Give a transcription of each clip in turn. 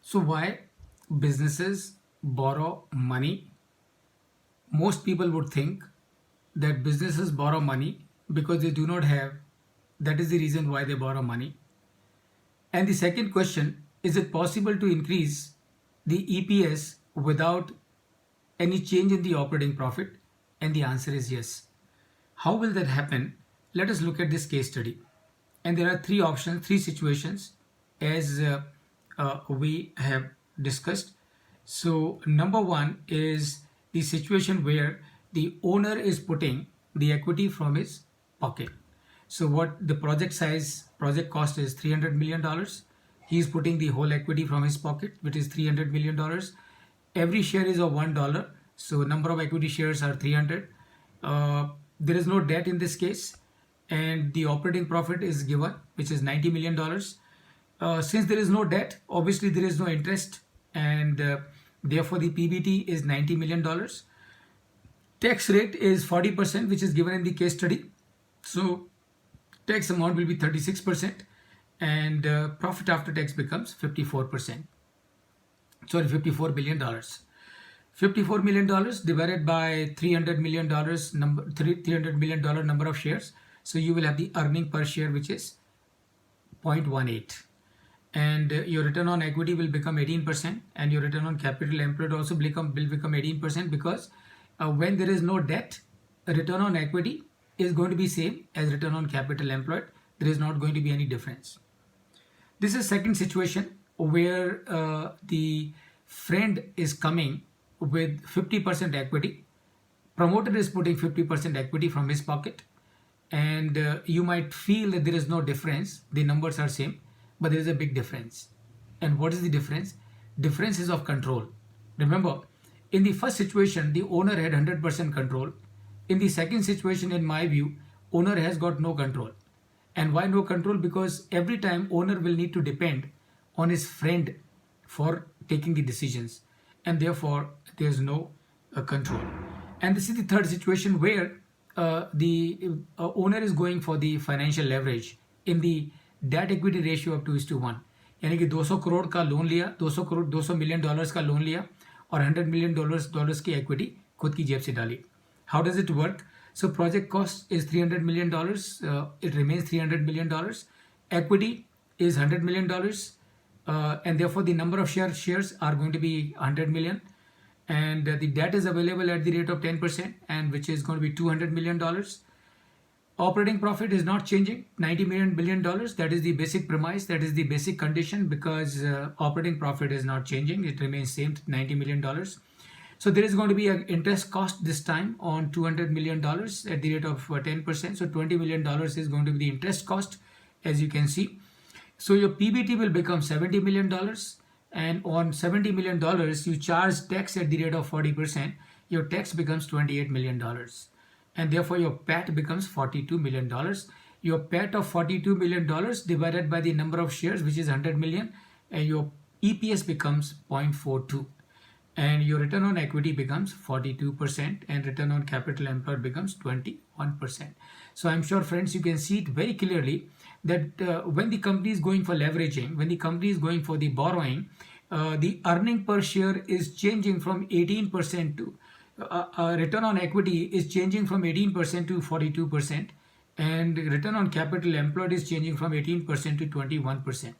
So why businesses borrow money? Most people would think that businesses borrow money because they do not have. That is the reason why they borrow money. And the second question, is it possible to increase the EPS without any change in the operating profit? And the answer is yes. How will that happen? Let us look at this case study. And there are three options, three situations as we have discussed. So number one is the situation where the owner is putting the equity from his pocket. So what the project cost is $300 million. He is putting the whole equity from his pocket, which is $300 million. Every share is of $1. So number of equity shares are 300. There is no debt in this case, and the operating profit is given, which is $90 million. Since there is no debt, obviously there is no interest, and therefore the PBT is $90 million. Tax rate is 40%, which is given in the case study. So tax amount will be 36%, and profit after tax becomes 54%. Sorry, $54 billion. $54 million divided by $300 million number of shares. So you will have the earning per share, which is 0.18. And your return on equity will become 18%, and your return on capital employed also will become 18%, because when there is no debt, return on equity is going to be same as return on capital employed. There is not going to be any difference. This is second situation where the friend is coming with 50% equity. Promoter is putting 50% equity from his pocket, and you might feel that there is no difference. The numbers are same, but there is a big difference. And what is the difference? Difference is of control. Remember, in the first situation, the owner had 100% control. In the second situation, in my view, owner has got no control. And why no control? Because every time owner will need to depend on his friend for taking the decisions, and therefore there is no control. And this is the third situation where the owner is going for the financial leverage in the debt equity ratio of 2:1, यानी कि 200 करोड़ का loan लिया, 200 million dollars का loan लिया, और 100 million dollars की equity खुद की जेब से डाली. How does it work? So project cost is $300 million. It remains $300 million. Equity is $100 million, and therefore the number of shares are going to be 100 million, and the debt is available at the rate of 10%, and which is going to be $200 million. Operating profit is not changing, $90 million. That is the basic premise, that is the basic condition, because operating profit is not changing. It remains same, $90 million. So there is going to be an interest cost this time on $200 million at the rate of 10%. So $20 million is going to be the interest cost, as you can see. So your PBT will become $70 million, and on $70 million you charge tax at the rate of 40%. Your tax becomes $28 million. And therefore your PAT becomes $42 million. Your PAT of $42 million divided by the number of shares, which is 100 million, and your EPS becomes 0.42. And your return on equity becomes 42%, and return on capital employed becomes 21%. So I'm sure, friends, you can see it very clearly that when the company is going for leveraging, when the company is going for the borrowing, the earning per share is changing from 18% to return on equity is changing from 18% to 42%, and return on capital employed is changing from 18% to 21%.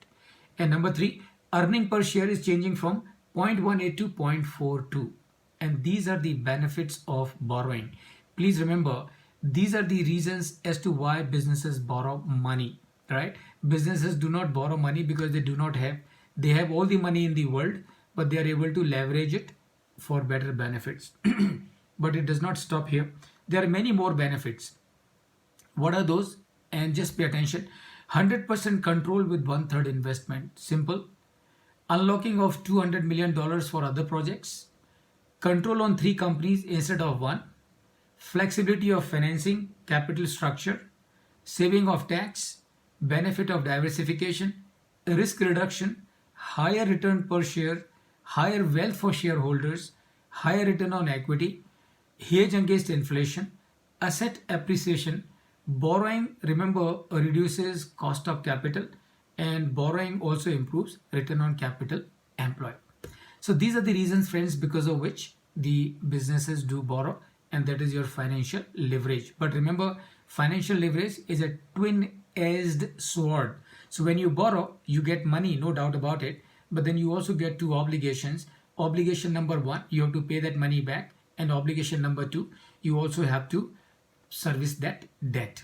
And number three, earning per share is changing from 0.18 to 0.42. And these are the benefits of borrowing. Please remember, these are the reasons as to why businesses borrow money, right? Businesses do not borrow money because they do not have, they have all the money in the world, but they are able to leverage it for better benefits. But it does not stop here. There are many more benefits. What are those? And just pay attention. 100% control with 1/3 investment. Simple. Unlocking of $200 million for other projects. Control on 3 companies instead of 1. Flexibility of financing, capital structure. Saving of tax. Benefit of diversification. Risk reduction. Higher return per share. Higher wealth for shareholders, higher return on equity, hedge against inflation, asset appreciation. Borrowing, remember, reduces cost of capital, and borrowing also improves return on capital employee. So these are the reasons, friends, because of which the businesses do borrow, and that is your financial leverage. But remember, financial leverage is a twin-edged sword. So when you borrow, you get money, no doubt about it, but then you also get two obligations. Obligation number one, you have to pay that money back, and obligation number two, you also have to service that debt.